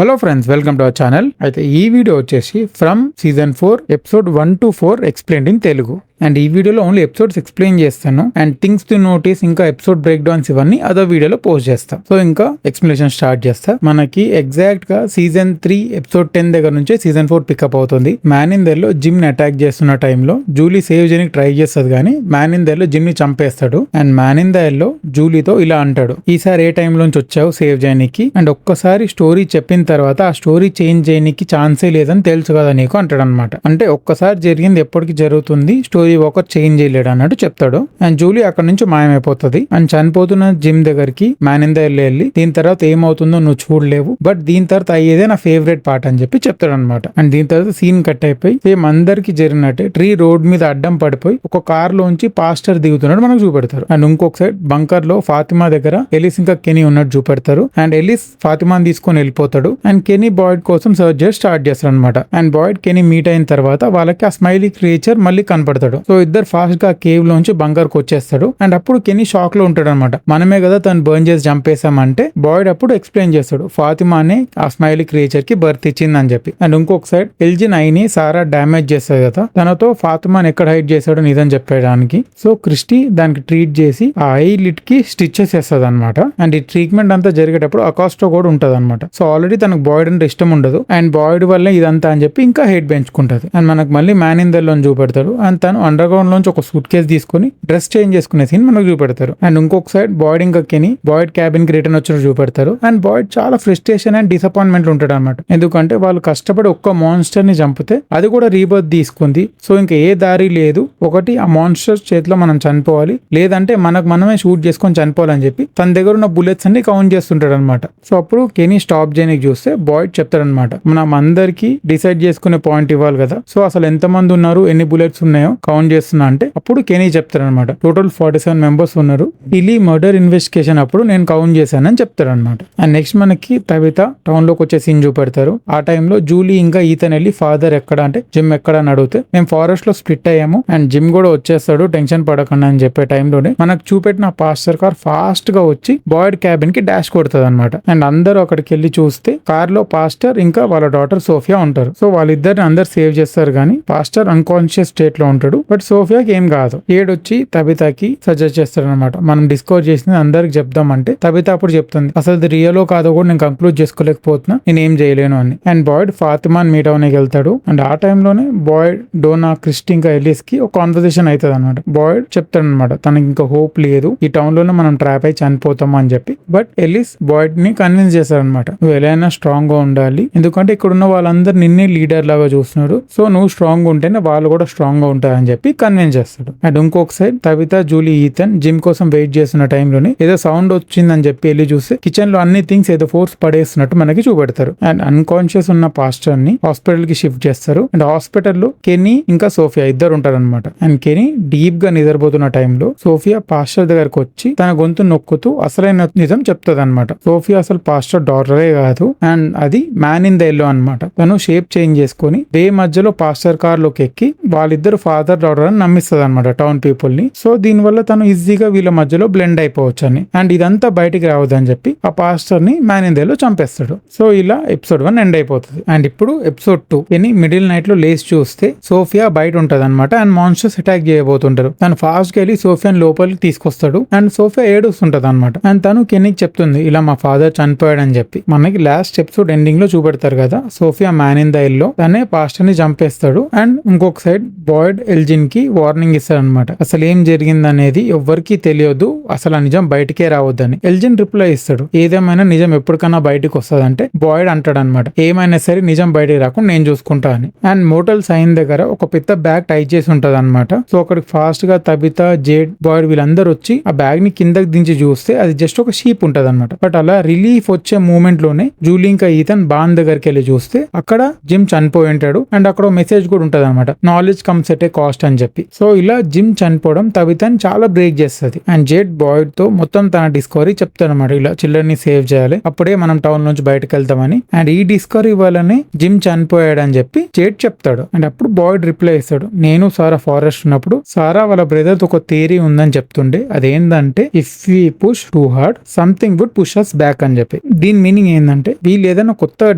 Hello friends, welcome to our channel. అయితే ఈ video వచ్చేసి from season 4 episode 1 to 4 explained in Telugu. And ఈ వీడియోలో ఓన్లీ ఎపిసోడ్స్ ఎక్స్ప్లెయిన్ చేస్తాను అండ్ థింగ్స్ టు నోటీస్ ఇంకా ఎపిసోడ్ బ్రేక్ డౌన్స్ ఇవన్నీ అదో వీడియోలో పోస్ట్ చేస్తా. సో ఇంకా ఎక్స్ప్లెనేషన్ స్టార్ట్ చేస్తా. మనకి ఎగ్జాక్ట్ గా సీజన్ 3 ఎపిసోడ్ 10 దగ్గర నుంచి సీజన్ 4 పికప్ అవుతుంది. మ్యానిందర్ లో జిమ్ ని అటాక్ చేస్తున్న టైంలో జూలీ సేవ్ చేయడానికి ట్రై చేస్తుంది కానీ మ్యానిందర్ లో జిమ్ ని చంపేస్తాడు. అండ్ మ్యానిందర్ లో జూలీతో ఇలా అంటాడు, ఈసారి ఏ టైం లోంచి వచ్చావు సేవ్ చేయడానికి, అండ్ ఒక్కసారి స్టోరీ చెప్పిన తర్వాత ఆ స్టోరీ చేంజ్ చేయడానికి ఛాన్సే లేదని తెలుసు కదా నీకు అంటాడు అనమాట. అంటే ఒక్కసారి జరిగింది ఎప్పటికి జరుగుతుంది, స్టోరీ ఒకరు చేంజ్ చేయలేడు అన్నట్టు చెప్తాడు. అండ్ జూలీ అక్కడ నుంచి మాయమైపోతుంది. అండ్ చనిపోతున్న జిమ్ దగ్గరికి మ్యానిందర్ వెళ్ళి దీని తర్వాత ఏమవుతుందో నువ్వు చూడలేవు, బట్ దీని తర్వాత అయ్యేదే నా ఫేవరెట్ పార్ట్ అని చెప్పి చెప్తాడు అనమాట. అండ్ దీని తర్వాత సీన్ కట్ అయిపోయి సేమ్ అందరికి జరిగినట్టే ట్రీ రోడ్ మీద అడ్డం పడిపోయి ఒక కార్ లోంచి పాస్టర్ దిగుతున్నాడు మనకు చూపెడతారు. అండ్ ఇంకొక సైడ్ బంకర్ లో ఫాతిమా దగ్గర ఎలిస్ ఇంకా కెనీ ఉన్నట్టు చూపెడతారు. అండ్ ఎలిస్ ఫాతిమాని తీసుకొని వెళ్ళిపోతాడు. అండ్ కెనీ బాయిడ్ కోసం సర్చ్ చేసి స్టార్ట్ చేస్తాడు అనమాట. అండ్ బాయిడ్ కెనీ మీట్ అయిన తర్వాత వాళ్ళకి ఆ స్మైలీ క్రియేచర్ మళ్ళీ కనపడతాడు. సో ఇద్దరు ఫాస్ట్ గా కేవ్ లోంచి బంకర్ కు వచ్చేస్తాడు. అండ్ అప్పుడు కెనీ షాక్ లో ఉంటాడు అనమాట. మనమే కదా తను బర్న్ చేసి చంపేశామంటే బాయిడ్ అప్పుడు ఎక్స్ప్లెయిన్ చేస్తాడు, ఫాతిమానే ఆ స్మైలీ క్రియేచర్ కి బర్త్ ఇచ్చింది అని చెప్పి. అండ్ ఇంకొక సైడ్ ఎల్జిన్ ఐని సారా డ్యామేజ్ చేస్తుంది కదా, తనతో ఫాతిమాని ఎక్కడ హైడ్ చేశాడో నిజం చెప్పడానికి. సో క్రిస్టీ దానికి ట్రీట్ చేసి ఆ ఐ లిట్ కి స్టిచెస్ చేస్తుంది అనమాట. అండ్ ఈ ట్రీట్మెంట్ అంతా జరిగేటప్పుడు అకాస్టో కూడా ఉంటది అనమాట. సో ఆల్రెడీ తనకు బాయిడ్ అంటే ఇష్టం ఉండదు అండ్ బాయిడ్ వల్ల ఇదంతా అని చెప్పి ఇంకా హేట్ పెంచుకుంటది. అండ్ మనకు మళ్ళీ మ్యానిందర్ లో చూపెడతాడు. అండ్ తను అండర్ గ్రౌండ్ లోంచి ఒక సూట్ కేసు తీసుకుని డ్రెస్ చేంజ్ చేసుకునే సీన్ మనకు చూపెడతారు. అండ్ ఇంకొక సైడ్ బాయిడ్ ఇంకా కెనీ బాయిడ్ క్యాబిన్ కి రిటర్న్ వచ్చినట్టు చూపెడతారు. అండ్ బాయిడ్ చాలా ఫ్రస్ట్రేషన్ అండ్ డిసప్పాయింట్మెంట్ ఉంటాడు అనమాట. ఎందుకంటే వాళ్ళు కష్టపడి ఒక్క మాన్స్టర్ ని చంపితే అది కూడా రీబర్త్ తీసుకుంది. సో ఇంకా ఏ దారి లేదు, ఒకటి ఆ మాన్స్టర్ చేతిలో మనం చనిపోవాలి, లేదంటే మనకు మనమే షూట్ చేసుకొని చనిపోవాలని చెప్పి తన దగ్గర ఉన్న బుల్లెట్స్ అన్ని కౌంట్ చేస్తుంటాడు అనమాట. సో అప్పుడు కెనీ స్టాప్ చేయడానికి చూస్తే బాయిడ్ చెప్తాడనమాట, మనం అందరికి డిసైడ్ చేసుకునే పాయింట్ ఇవ్వాలి కదా, సో అసలు ఎంత మంది ఉన్నారు, ఎన్ని బుల్లెట్స్ ఉన్నాయో కౌంట్ చేస్తున్నా అంటే అప్పుడు కెనీ చెప్తారనమాట, టోటల్ 47 మెంబర్స్ ఉన్నారు, ఇలీ మర్డర్ ఇన్వెస్టిగేషన్ అప్పుడు నేను కౌంట్ చేశానని చెప్తారనమాట. అండ్ నెక్స్ట్ మనకి తవిత టౌన్ లోకి వచ్చే సీన్ చూపెడతారు. ఆ టైంలో జూలీ ఇంకా ఈతన్ వెళ్ళి ఫాదర్ ఎక్కడ అంటే జిమ్ ఎక్కడ అని అడిగితే మేము ఫారెస్ట్ లో స్ప్లిట్ అయ్యాము అండ్ జిమ్ కూడా వచ్చేస్తాడు టెన్షన్ పడకుండా అని చెప్పే టైంలోనే మనకు చూపెట్టిన పాస్టర్ కార్ ఫాస్ట్ గా వచ్చి బాయిడ్ క్యాబిన్ కి డాష్ కొడుతుంది అనమాట. అండ్ అందరూ అక్కడికి వెళ్ళి చూస్తే కార్ లో పాస్టర్ ఇంకా వాళ్ళ డాటర్ సోఫియా ఉంటారు. సో వాళ్ళిద్దరిని అందరు సేవ్ చేస్తారు కానీ పాస్టర్ అన్కాన్షియస్ స్టేట్ లో ఉంటాడు. బట్ సోఫియాకి ఏం కాదు. ఏడొచ్చి తబితాకి సజెస్ట్ చేస్తాడు అనమాట, మనం డిస్కవర్ చేసింది అందరికి చెప్దామంటే తబిత అప్పుడు చెప్తుంది అసలు ఇది రియలో కాదో కూడా నేను కంక్లూడ్ చేసుకోలేకపోతున్నా, నేను ఏం చేయలేను అని. అండ్ బాయిడ్ ఫాతిమాన్ మీట్ అవడానికి వెళ్తాడు. అండ్ ఆ టైంలోనే బాయిడ్ డోనా క్రిస్టీ ఇంకా ఎలిస్ కి ఒక కాన్వర్సేషన్ అవుతుంది అనమాట. బాయిడ్ చెప్తాడు అనమాట తనకి ఇంకా హోప్ లేదు, ఈ టౌన్ లోనే మనం ట్రాప్ అయి చనిపోతాం అని చెప్పి. బట్ ఎలిస్ బాయిడ్ ని కన్విన్స్ చేస్తాడనమాట, నువ్వు ఎలా అయినా స్ట్రాంగ్ గా ఉండాలి, ఎందుకంటే ఇక్కడ ఉన్న వాళ్ళందరూ నిన్నే లీడర్ లాగా చూస్తున్నారు, సో నువ్వు స్ట్రాంగ్ ఉంటేనే వాళ్ళు కూడా స్ట్రాంగ్ గా ఉంటారని చెప్పి కన్విన్స్ చేస్తాడు. అండ్ ఇంకొక సైడ్ తవిత జూలీ ఈథన్ జిమ్ కోసం వెయిట్ చేస్తున్న టైంలోనే ఏదో సౌండ్ వచ్చిందని చెప్పి వెళ్ళి చూస్తే కిచెన్ లో అన్ని థింగ్స్ ఏదో ఫోర్స్ పడేస్తున్నట్టు మనకి చూపెడతారు. అండ్ అన్కాన్షియస్ ఉన్న పాస్టర్ ని హాస్పిటల్ కి షిఫ్ట్ చేస్తారు. అండ్ హాస్పిటల్ లో కెనీ ఇంకా సోఫియా ఇద్దరు ఉంటారు అనమాట. అండ్ కెనీ డీప్ గా నిద్రపోతున్న టైంలో సోఫియా పాస్టర్ దగ్గరకు వచ్చి తన గొంతు నొక్కుతూ అసలైన నిజం చెప్తుంది అనమాట. సోఫియా అసలు పాస్టర్ డాటరే కాదు అండ్ అది మ్యాన్ ఇన్ ద ఎల్లో అనమాట. తను షేప్ చేంజ్ చేసుకుని వే మధ్యలో పాస్టర్ కార్ లోకి ఎక్కి వాళ్ళిద్దరు ఫాదర్ డాటర్ అని నమ్మిస్తుంది అనమాట టౌన్ పీపుల్ ని. సో దీని వల్ల తను ఈజీగా వీళ్ళ మధ్యలో బ్లెండ్ అయిపోవచ్చు అని. అండ్ ఇదంతా బయటికి రావద్దని చెప్పి ఆ పాస్టర్ ని మ్యాన్ ఇన్ ద ఎల్లో చంపేస్తాడు. సో ఇలా ఎపిసోడ్ 1 ఎండ్ అయిపోతుంది. అండ్ ఇప్పుడు ఎపిసోడ్ 2 ఎనీ మిడిల్ నైట్ లో లేచి చూస్తే సోఫియా బయట ఉంటది అనమాట. అండ్ మాన్స్టర్స్ అటాక్ చేయబోతుంటారు. తను ఫాస్ట్ గా వెళ్ళి సోఫియాని లోపలికి తీసుకొస్తాడు. అండ్ సోఫియా ఏడుస్తుంటది అనమాట. అండ్ తను కెనీకి చెప్తుంది ఇలా మా ఫాదర్ చనిపోయాడని చెప్పి. మనకి లాస్ట్ ఎపిసోడ్ ఎండింగ్ లో చూపెడతారు కదా, Sophia man in the yellow తనే పాస్టర్ ని చంపేస్తాడు. అండ్ ఇంకొక సైడ్ బాయిడ్ ఎల్జిన్ కి వార్నింగ్ ఇస్తాడు అనమాట, అసలు ఏం జరిగింది అనేది ఎవ్వరికి తెలియదు, అసలు ఆ నిజం బయటికే రావద్దని. ఎల్జిన్ రిప్లై ఇస్తాడు, ఏదేమైనా నిజం ఎప్పటికన్నా బయటకు వస్తుందంటే బాయిడ్ అంటాడు అనమాట, ఏమైనా సరే నిజం బయటికి రాకుండా నేను చూసుకుంటా అని. అండ్ మోటల్ సైన్ దగ్గర ఒక పెద్ద బ్యాగ్ టై చేసి ఉంటది అనమాట. సో అక్కడికి ఫాస్ట్ గా తబిత జేడ్ బాయిడ్ వీళ్ళందరూ వచ్చి ఆ బ్యాగ్ ని కిందకి దించి చూస్తే అది జస్ట్ ఒక షీప్ ఉంటది అనమాట. బట్ అలా రిలీఫ్ వచ్చే మూమెంట్ లోనే జూలీ ఇంకా ఈథన్ దగ్గరికి వెళ్ళి చూస్తే అక్కడ జిమ్ చనిపోయి ఉంటాడు. అండ్ అక్కడ మెసేజ్ కూడా ఉంటది అనమాట, knowledge comes at a cost last అని చెప్పి. సో ఇలా జిమ్ చనిపోవడం తబితాని చాలా బ్రేక్ చేస్తుంది. అండ్ జేడ్ బాయిడ్ తో మొత్తం తన డిస్కవరీ చెప్తానమాట, ఇలా చిల్డ్రన్ ని సేవ్ చేయాలి, అప్పుడే మనం టౌన్ నుంచి బయటకు వెళ్తామని. అండ్ ఈ డిస్కవరీ వల్లనే జిమ్ చనిపోయాడు అని చెప్పి జేడ్ చెప్తాడు. అండ్ అప్పుడు బాయిడ్ రిప్లై ఇస్తాడు, నేను సారా ఫారెస్ట్ ఉన్నప్పుడు సారా వాళ్ళ బ్రదర్ తో ఒక థియరీ ఉందని చెప్తుండే, అదేంటంటే if we push too hard something would push us back అని చెప్పి. దీని మీనింగ్ ఏంటంటే వీళ్ళు ఏదైనా కొత్తగా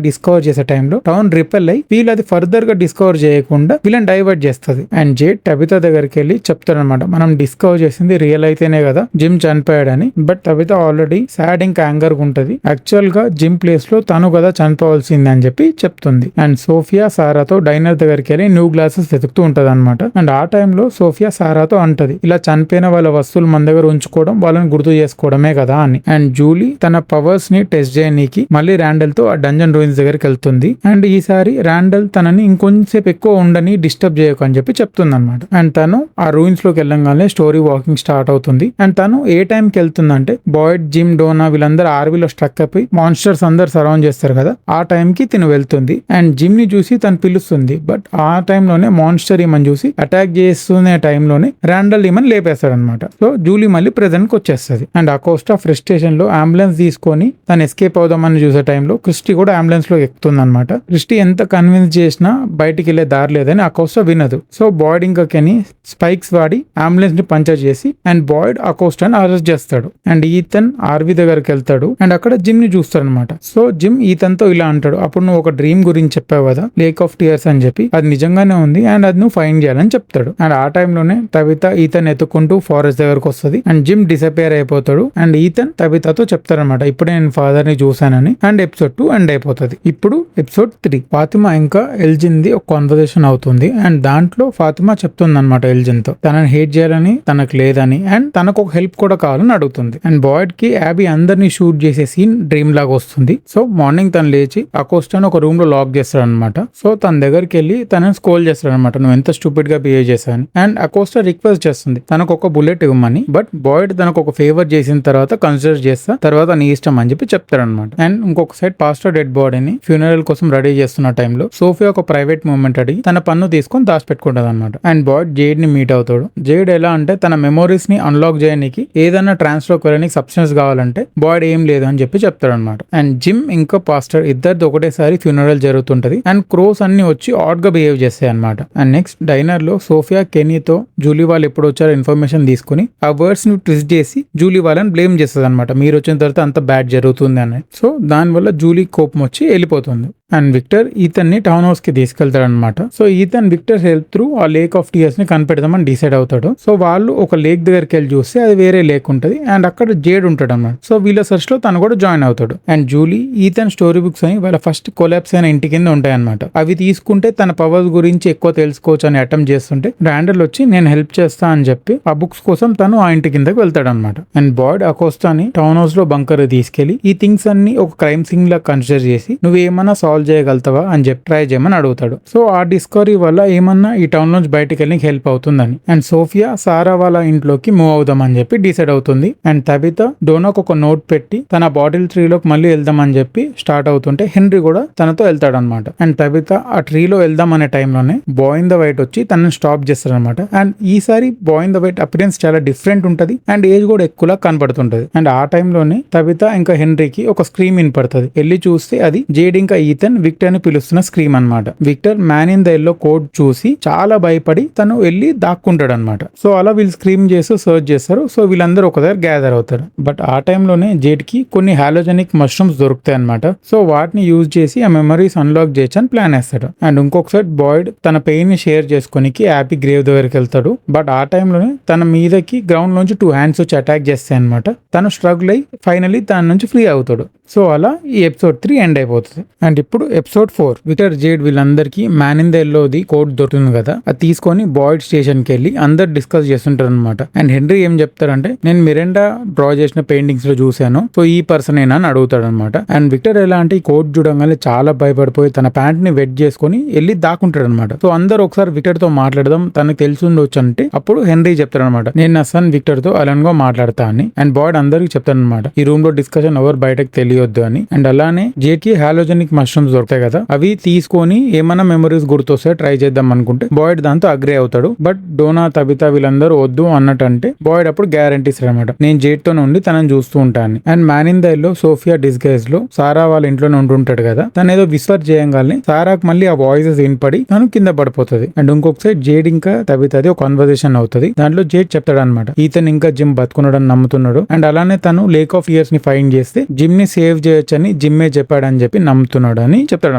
డిస్కవర్ చేసే టైంలో టౌన్ రిపెల్ అయ్యి వీళ్ళు అది ఫర్దర్ గా డిస్కవర్ చేయకుండా వీళ్ళని డైవర్ట్ చేస్తుంది. అండ్ జేడ్ టబితా దగ్గరికి వెళ్ళి చెప్తారనమాట, మనం డిస్కవర్ చేసింది రియల్ అయితేనే కదా జిమ్ చనిపోయాడని. బట్ టబితా ఆల్రెడీ సాడ్ ఇంకా యాంగర్ గా ఉంటది, యాక్చువల్ గా జిమ్ ప్లేస్ లో తను కదా చనిపోవాల్సింది అని చెప్పి చెప్తుంది. అండ్ సోఫియా సారాతో డైనర్ దగ్గరికి వెళ్ళి న్యూ గ్లాసెస్ వెతుకుతూ ఉంటది అనమాట. అండ్ ఆ టైంలో సోఫియా సారాతో అంటది, ఇలా చనిపోయిన వాళ్ళ వస్తువులు మన దగ్గర ఉంచుకోవడం వాళ్ళని గుర్తు చేసుకోవడమే కదా అని. అండ్ జూలీ తన పవర్స్ ని టెస్ట్ చేయడానికి మళ్ళీ ర్యాండల్ తో ఆ డంజన్ రూయిన్స్ దగ్గరికి వెళ్తుంది. అండ్ ఈసారి ర్యాండల్ తనని ఇంకొంచెంసేపు ఎక్కువ ఉండని డిస్టర్బ్ చేయకు అని చెప్పి చెప్తుంది అనమాట. అండ్ తను ఆ రూయిన్స్ లోకి వెళ్ళంగానే స్టోరీ వాకింగ్ స్టార్ట్ అవుతుంది. అండ్ తను ఏ టైం కి వెళ్తుందంటే బాయిడ్, జిమ్, డోనా వీళ్ళందరూ ఆర్వీలో స్ట్రక్ అయిపోయి మాన్స్టర్స్ అందరు సరౌండ్ చేస్తారు కదా, ఆ టైం కి తిను వెళ్తుంది. అండ్ జిమ్ ని చూసి తను పిలుస్తుంది, బట్ ఆ టైంలోనే మాన్స్టర్ ఈమని చూసి అటాక్ చేస్తున్న టైంలోనే ర్యాండల్ ఈమని లేపేస్తాడు అనమాట. సో జూలీ మళ్ళీ ప్రెజెంట్ కి వచ్చేస్తుంది. అండ్ అకోస్టా ఫ్రస్ట్రేషన్ లో అంబులెన్స్ తీసుకొని తను ఎస్కేప్ అవుదామని చూసే టైంలో క్రిస్టీ కూడా అంబులెన్స్ లో ఎక్కుతుంది అనమాట. క్రిస్టీ ఎంత కన్విన్స్ చేసినా బయటికి వెళ్లే దారి లేదని అకోస్టా వినదు. సో బాయిడ్ ఇంకా కెనీ స్పైక్స్ వాడి అంబులెన్స్ ని పంచర్ చేసి అండ్ బాయిడ్ అకోస్టాని అరెస్ట్ చేస్తాడు. అండ్ ఈతన్ ఆర్వీ దగ్గరికి వెళ్తాడు. అండ్ అక్కడ జిమ్ ని చూస్తాడు అనమాట. సో జిమ్ ఈతన్ తో ఇలా అంటాడు, అప్పుడు నువ్వు ఒక డ్రీమ్ గురించి చెప్పావు కదా, లేక్ ఆఫ్ టియర్స్ అని చెప్పి, అది నిజంగానే ఉంది అండ్ అది నువ్వు ఫైండ్ చేయాలని చెప్తాడు. అండ్ ఆ టైంలోనే తబితా ఈతన్ ఎత్తుకుంటూ ఫారెస్ట్ దగ్గరకు వస్తుంది. అండ్ జిమ్ డిసపియర్ అయిపోతాడు. అండ్ ఈతన్ తబితాతో చెప్తారనమాట, ఇప్పుడే నేను ఫాదర్ ని చూసానని. అండ్ ఎపిసోడ్ 2 ఎండ్ అయిపోతుంది. ఇప్పుడు ఎపిసోడ్ 3 ఫాతిమా ఇంకా ఎల్జిన్ ది ఒక కాన్వర్సేషన్ అవుతుంది. అండ్ దాంట్లో ఫాతిమా చెప్తుంది అనమాట ఎల్జిన్ తో తనని హేట్ చేయాలని తనకు లేదని అండ్ తనకు ఒక హెల్ప్ కూడా కావాలని అడుగుతుంది. అండ్ బాయిడ్ కి యాబీ అందరినీ షూట్ చేసే సీన్ డ్రీమ్ లాగా వస్తుంది. సో మార్నింగ్ తను లేచి అకోస్టాని ఒక రూమ్ లో లాక్ చేస్తాడు అనమాట. సో తన దగ్గరికి వెళ్ళి తనని స్కోల్ చేస్తాడు అనమాట, నువ్వు ఎంత స్టూపిడ్ గా బిహేవ్ చేశాను. అండ్ అకోస్టా రిక్వెస్ట్ చేస్తుంది తనకు ఒక బుల్లెట్ ఇవ్వమని. బట్ బాయిడ్ తనకు ఒక ఫేవర్ చేసిన తర్వాత కన్సిడర్ చేస్తా, తర్వాత నీ ఇష్టం అని చెప్పి చెప్తాడు అనమాట. అండ్ ఇంకొక సైడ్ పాస్టర్ డెడ్ బాడీని ఫ్యూనరల్ కోసం రెడీ చేస్తున్న టైంలో సోఫియా ఒక ప్రైవేట్ మూమెంట్ అడిగి తన పన్ను తీసుకొని దాచిపెట్టుకుంటది అనమాట. అండ్ బాయిడ్ జేడ్ ని మీట్ అవుతాడు. జేడ్ ఎలా అంటే తన మెమోరీస్ ని అన్లాక్ చేయడానికి ఏదైనా ట్రాన్స్లోకి వెళ్ళడానికి సబ్స్టెన్స్ కావాలంటే బాయిడ్ ఏం లేదు అని చెప్పి చెప్తాడు అనమాట. అండ్ జిమ్ ఇంకా పాస్టర్ ఇద్దరిది ఒకటేసారి ఫ్యూనరల్ జరుగుతుంటది. అండ్ క్రోస్ అన్ని వచ్చి ఆడ్ గా బిహేవ్ చేస్తాయి అనమాట. అండ్ నెక్స్ట్ డైనర్ లో సోఫియా కెనీతో జూలీ వాళ్ళు ఎప్పుడు వచ్చారో ఇన్ఫర్మేషన్ తీసుకుని ఆ వర్డ్స్ ని ట్విస్ట్ చేసి జూలీ వాళ్ళని బ్లేమ్ చేస్తుంది అనమాట, మీరు వచ్చిన తర్వాత అంత బ్యాడ్ జరుగుతుంది అని. సో దానివల్ల జూలీ కోపం వచ్చి వెళ్ళిపోతుంది. అండ్ విక్టర్ ఈతన్ని టౌన్ హౌస్ కి తీసుకెళ్తాడు అనమాట. So Ethan Victor help through the lake of tears ని కనిపెడదామని డిసైడ్ అవుతాడు. సో వాళ్ళు ఒక లేక్ దగ్గరికి వెళ్ళి చూస్తే అది వేరే లేక్ ఉంటది అండ్ అక్కడ జేడ్ ఉంటాడు అనమాట. సో వీళ్ళ సర్చ్ లో తను కూడా జాయిన్ అవుతాడు. And Julie Ethan story books అని వాళ్ళ ఫస్ట్ కొలాప్స్ అయిన ఇంటి కింద ఉంటాయి అనమాట. అవి తీసుకుంటే తన పవర్స్ గురించి ఎక్కువ తెలుసుకోవచ్చు అని అటెంప్ట్ చేస్తుంటే ర్యాండల్ వచ్చి నేను హెల్ప్ చేస్తా అని చెప్పి ఆ బుక్స్ కోసం తను ఆ ఇంటి కిందకి వెళ్తాడు అనమాట. అండ్ బాయిడ్ అకోస్టాని టౌన్ హౌస్ లో బంకర్ తీసుకెళ్లి ఈ థింగ్స్ అన్ని ఒక క్రైమ్ సీన్ లా కన్సిడర్ చేసి నువ్వు ఏమన్నా సాల్వ్ చేయగలుగుతావా అని చెప్పి ట్రై చేయమని అడుగుతాడు. సో ఆ డిస్కవరీ వల్ల ఏమన్నా ఈ టౌన్ నుంచి బయటకు వెళ్ళి హెల్ప్ అవుతుందని. అండ్ సోఫియా సారా వాళ్ళ ఇంట్లోకి మూవ్ అవుదామని చెప్పి డిసైడ్ అవుతుంది. అండ్ తబితా డోనాకు ఒక నోట్ పెట్టి తన బాటిల్ ట్రీలోకి మళ్ళీ వెళ్దామని చెప్పి స్టార్ట్ అవుతుంటే హెన్రీ కూడా తనతో వెళ్తాడు అనమాట. అండ్ తబితా ఆ ట్రీలో వెళ్దాం అనే టైంలోనే బాయ్ ఇన్ ద వైట్ వచ్చి తనని స్టాప్ చేస్తాడు అనమాట. అండ్ ఈసారి boy in the white appearance చాలా డిఫరెంట్ ఉంటది అండ్ ఏజ్ కూడా ఎక్కువలా కనపడుతుంటది. అండ్ ఆ టైంలోనే తబితా ఇంకా హెన్రీకి ఒక స్క్రీమ్ వినపడుతుంది. వెళ్ళి చూస్తే అది జేడ్ ఇంకా ఈథన్ విక్టర్ అని పిలుస్తున్న స్క్రీమ్ అనమాట. Victor man in the yellow code చూసి చాలా భయపడి తను వెళ్ళి దాక్కుంటాడు అనమాట. సో అలా వీళ్ళు స్క్రీమ్ చేస్తూ సర్చ్ చేస్తారు. సో వీళ్ళందరూ ఒక దగ్గర గ్యాదర్ అవుతారు. బట్ ఆ టైంలోనే జేడ్ కి కొన్ని హాలోజెనిక్ మష్రూమ్స్ దొరుకుతాయి అనమాట. సో వాటిని యూజ్ చేసి ఆ మెమరీస్ అన్లాక్ చేయొచ్చని ప్లాన్ వేస్తాడు. అండ్ ఇంకొకసారి బాయిడ్ తన పెయిన్ ని షేర్ చేసుకోనికి హ్యాపీ గ్రేవ్ దగ్గరికి వెళ్తాడు. బట్ ఆ టైంలోనే తన మీదకి గ్రౌండ్ నుంచి 2 హ్యాండ్స్ వచ్చి అటాక్ చేస్తాయి అనమాట. తను స్ట్రగుల్ అయ్యి ఫైనలీ దాని నుంచి ఫ్రీ అవుతాడు. సో అలా ఈ ఎపిసోడ్ 3 ఎండ్ అయిపోతుంది. అండ్ ఇప్పుడు ఎపిసోడ్ 4 విక్టర్ జేడ్ వీళ్ళందరికీ మ్యాన్ ఇన్ ద ఎల్లోది కోడ్ దొరుకుతుంది కదా, అది తీసుకొని బాయిడ్ స్టేషన్ కి వెళ్ళి అందరు డిస్కస్ చేస్తుంటారు అనమాట. అండ్ హెన్రీ ఏం చెప్తారంటే నేను మిరెండా డ్రా చేసిన పెయింటింగ్స్ లో చూశాను, సో ఈ పర్సన్ ఏనా అని అడుగుతాడు అనమాట. అండ్ విక్టర్ ఎలా అంటే ఈ కోడ్ చూడంగానే చాలా భయపడిపోయి తన ప్యాంట్ ని వెట్ చేసుకుని వెళ్ళి దాక్కుంటాడు అనమాట. సో అందరు ఒకసారి విక్టర్ తో మాట్లాడదాం తనకు తెలిసి ఉండొచ్చు అంటే అప్పుడు హెన్రీ చెప్తాడు అనమాట, నేను నా సన్ విక్టర్ తో అలాన్గా మాట్లాడతా అని. అండ్ బాయిడ్ అందరికి చెప్తాడు అనమాట, ఈ రూమ్ లో డిస్కషన్ ఎవరు బయటకు తెలియొద్దు అని. అండ్ అలానే జేడ్ కి హాలోజెనిక్ మష్రూమ్స్ ఐటమ్స్ దొరుకుతాయి కదా, అవి తీసుకొని ఏమైనా మెమరీస్ గుర్తొస్తే ట్రై చేద్దాం అనుకుంటే బాయిడ్ దాంతో అగ్రి అవుతాడు. బట్ డోనా, తబితా వీళ్ళందరూ వద్దు అన్నట్టు అంటే బాయిడ్ అప్పుడు గ్యారంటీ ఇస్తాడు అనమాట, నేను జేడ్ తో ఉండి తనని చూస్తూ ఉంటాను. And man in the low Sophia disguise లో సారా వాళ్ళ ఇంట్లోనే ఉంటుంటాడు కదా, తను ఏదో విస్పర్ చేయగానే సారాకు మళ్ళీ ఆ వాయిసెస్ వినపడి తను కింద పడిపోతుంది. అండ్ ఇంకొక సైడ్ జేడ్ ఇంకా తబితాది ఒక కాన్వర్సేషన్ అవుతుంది. దాంట్లో జేడ్ చెప్తాడు అనమాట, ఈతన్ ఇంకా జిమ్ బతుకున్నాడని నమ్ముతున్నాడు. అండ్ అలానే తను లేక్ ఆఫ్ ఇయర్స్ ని ఫైండ్ చేస్తే జిమ్ ని సేవ్ చేయొచ్చని జిమ్మే చెప్పాడని చెప్పి నమ్ముతున్నాడు అని చెప్తాడు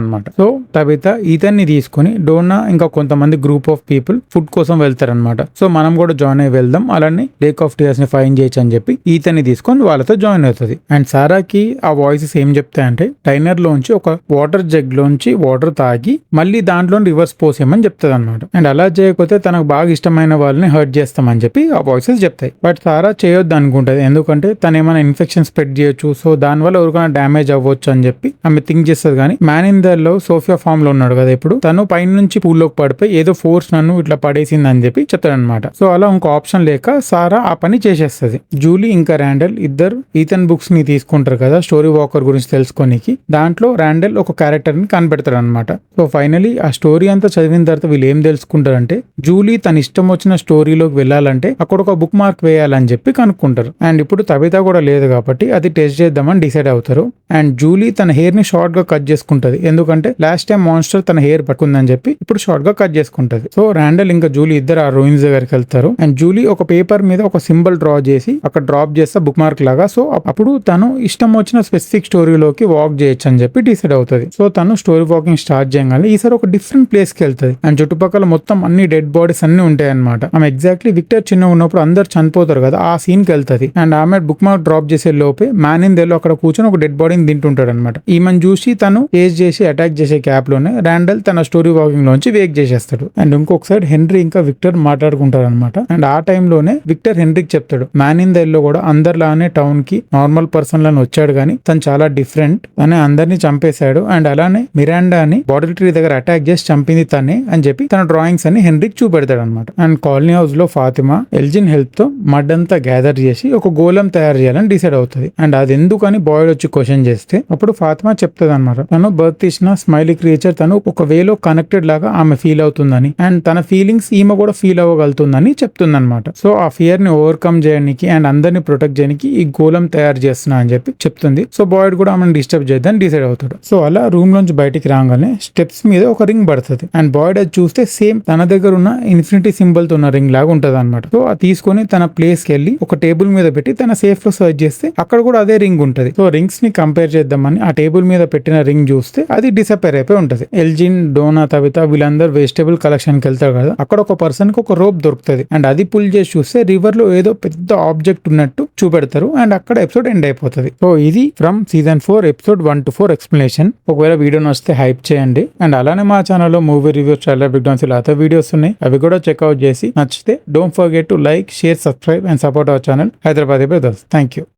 అనమాట. సో తబితా ఈతన్ని తీసుకుని డోనా ఇంకా కొంతమంది గ్రూప్ ఆఫ్ పీపుల్ ఫుడ్ కోసం వెళ్తారనమాట. సో మనం కూడా జాయిన్ అయ్యి వెళ్దాం, అలానే లేక్ ఆఫ్ టియర్స్ ని ఫైండ్ చేయొచ్చు అని చెప్పి ఈతన్ని తీసుకొని వాళ్ళతో జాయిన్ అవుతుంది. అండ్ సారాకి ఆ వాయిసెస్ ఏం చెప్తాయంటే టైనర్ లోంచి ఒక వాటర్ జగ్ లోంచి వాటర్ తాగి మళ్ళీ దాంట్లో రివర్స్ పోసేయమని చెప్తుంది అనమాట. అండ్ అలా చేయకపోతే తనకు బాగా ఇష్టమైన వాళ్ళని హర్ట్ చేస్తామని చెప్పి ఆ వాయిసెస్ చెప్తాయి. బట్ సారా చేయొద్దు అనుకుంటది, ఎందుకంటే తను ఏమైనా ఇన్ఫెక్షన్ స్ప్రెడ్ చేయొచ్చు, సో దాని వల్ల ఎవరికైనా డ్యామేజ్ అవ్వచ్చు అని చెప్పి ఆమె థింక్ చేస్తుంది. కానీ man in the low Sophia form లో ఉన్నాడు కదా, ఇప్పుడు తను పైన నుంచి పూల్లోకి పడిపోయి ఏదో ఫోర్స్ నన్ను ఇట్లా పడేసింది అని చెప్పి చెప్తాడనమాట. సో అలా ఇంకో ఆప్షన్ లేక సారా ఆ పని చేసేస్తుంది. జూలీ ఇంకా రాండెల్ ఇద్దరు ఈథన్ బుక్స్ ని తీసుకుంటారు కదా స్టోరీ వాకర్ గురించి తెలుసుకోనికి. దాంట్లో రాండెల్ ఒక క్యారెక్టర్ ని కనిపెడతాడు అనమాట. సో ఫైనలీ ఆ స్టోరీ అంతా చదివిన తర్వాత వీళ్ళు ఏం తెలుసుకుంటారంటే జూలీ తన ఇష్టం వచ్చిన స్టోరీలోకి వెళ్ళాలంటే అక్కడ ఒక బుక్ మార్క్ వేయాలని చెప్పి కనుక్కుంటారు. అండ్ ఇప్పుడు తబితా కూడా లేదు కాబట్టి అది టెస్ట్ చేద్దామని డిసైడ్ అవుతారు. అండ్ జూలీ తన హెయిర్ ని షార్ట్ గా కట్ చేసుకుంటది, ఎందుకంటే లాస్ట్ టైం మాన్స్టర్ తన హెయిర్ పట్టుకుందని చెప్పి ఇప్పుడు షార్ట్ గా కట్ చేసుకుంటది. సో రాండెల్ ఇంకా జూలీ ఇద్దరు ఆ రూయిన్స్ దగ్గరికి వెళ్తారు. అండ్ జూలీ ఒక పేపర్ మీద ఒక సింబల్ డ్రా చేసి అక్కడ డ్రాప్ చేస్తే బుక్ మార్క్ లాగా. సో అప్పుడు తను ఇష్టం వచ్చిన స్పెసిఫిక్ స్టోరీలోకి వాక్ చేయొచ్చు అని చెప్పి డిసైడ్ అవుతుంది. సో తను స్టోరీ వాకింగ్ స్టార్ట్ చేయగానే ఈసారి ఒక డిఫరెంట్ ప్లేస్ కి వెళ్తుంది. అండ్ చుట్టుపక్కల మొత్తం అన్ని డెడ్ బాడీస్ అన్ని ఉంటాయి అనమాట. ఆమె ఎగ్జాక్ట్లీ విక్టర్ చిన్న ఉన్నప్పుడు అందరు చనిపోతారు కదా, ఆ సీన్ కి వెళ్తుంది. అండ్ ఆమె బుక్ మార్క్ డ్రాప్ చేసే లోపే మ్యాన్ ఇన్ దేలో అక్కడ కూర్చొని ఒక డెడ్ బాడీని తింటుంటాడు అనమాట. ఈమెను చూసి తను చేజ్ చేసి అటాక్ చేసే క్యాప్ లోనే రాండెల్ తన స్టోరీ వాకింగ్ లోంచి వేక్ చేసేస్తాడు. అండ్ ఇంకొక సైడ్ హెన్రీ ఇంకా విక్టర్ మాట్లాడుకుంటారు అనమాట. అండ్ ఆ టైంలోనే విక్టర్ హెన్రీకి చెప్తాడు, మ్యాన్ ఇన్ ద లో కూడా అందరిలానే టౌన్ కి నార్మల్ పర్సన్ లను వచ్చాడు కానీ తను చాలా డిఫరెంట్, తనే అందరినీ చంపేశాడు. అండ్ అలానే మిరాండా అని బాటిల్ ట్రీ దగ్గర అటాక్ చేసి చంపింది తనే అని చెప్పి తన డ్రాయింగ్స్ అన్ని హెన్రీకి చూపెడతాడు అనమాట. అండ్ కాలనీ హౌస్ లో ఫాతిమా ఎల్జిన్ హెల్ప్ తో మడ్ అంతా గ్యాదర్ చేసి ఒక గోళం తయారు చేయాలని డిసైడ్ అవుతుంది. అండ్ అది ఎందుకని బాయ్డ్ వచ్చి క్వశ్చన్ చేస్తే అప్పుడు ఫాతిమా చెప్తుంది అనమాట, తను బర్త్ ఇచ్చిన స్మైలీ క్రియేచర్ తను ఒక వేలో కనెక్టెడ్ లాగా ఆమె ఫీల్ అవుతుందని, అండ్ తన ఫీలింగ్స్ ఈమె కూడా ఫీల్ అవ్వగలుగుతుందని చెప్తుంది అనమాట. సో ఆ ఫియర్ ని ఓవర్కమ్ చేయడానికి అండ్ అందరిని ప్రొటెక్ట్ చేయడానికి ఈ గోళం తయారు చేస్తున్నా అని చెప్పి చెప్తుంది. సో బాయ్డ్ కూడా ఆమెను డిస్టర్బ్ చేద్దామని డిసైడ్ అవుతాడు. సో అలా రూమ్ లోంచి బయటికి రాగానే స్టెప్స్ మీద ఒక రింగ్ పడుతుంది. అండ్ బాయ్డ్ అది చూస్తే సేమ్ తన దగ్గర ఉన్న ఇన్ఫినిటీ సింబల్ తో ఉన్న రింగ్ లాగా ఉంటది అనమాట. సో అది తీసుకొని తన ప్లేస్ కి వెళ్ళి ఒక టేబుల్ మీద పెట్టి తన సేఫ్ లో సర్చ్ చేస్తే అక్కడ కూడా అదే రింగ్ ఉంటది. సో రింగ్స్ ని కంపేర్ చేద్దామని ఆ టేబుల్ మీద పెట్టిన రింగ్ చూస్తే అది డిసపేర్ అయిపోయి ఉంటది. ఎల్జిన్, డోనా, తబితా వీళ్ళందరూ వెజిటేబుల్ కలెక్షన్ కి వెళ్తారు కదా, అక్కడ ఒక పర్సన్ కి ఒక రోప్ దొరుకుతుంది. అండ్ అది పుల్ చేసి చూస్తే రివర్ లో ఏదో పెద్ద ఆబ్జెక్ట్ ఉన్నట్టు చూపెడతారు. అండ్ అక్కడ ఎపిసోడ్ ఎండ్ అయిపోతుంది. సో ఇది from season 4 episode 1 to 4 explanation. ఒకవేళ వీడియో నచ్చితే హైప్ చేయండి. అండ్ అలానే మా ఛానల్లో మూవీ రివ్యూస్, ట్రైలర్ బ్రేక్డౌన్స్ ఇలా అదర్ వీడియోస్ ఉన్నాయి, అవి కూడా చెక్అవుట్ చేసి నచ్చితే don't forget to like, share, subscribe and support our channel Hyderabad brothers. Thank you.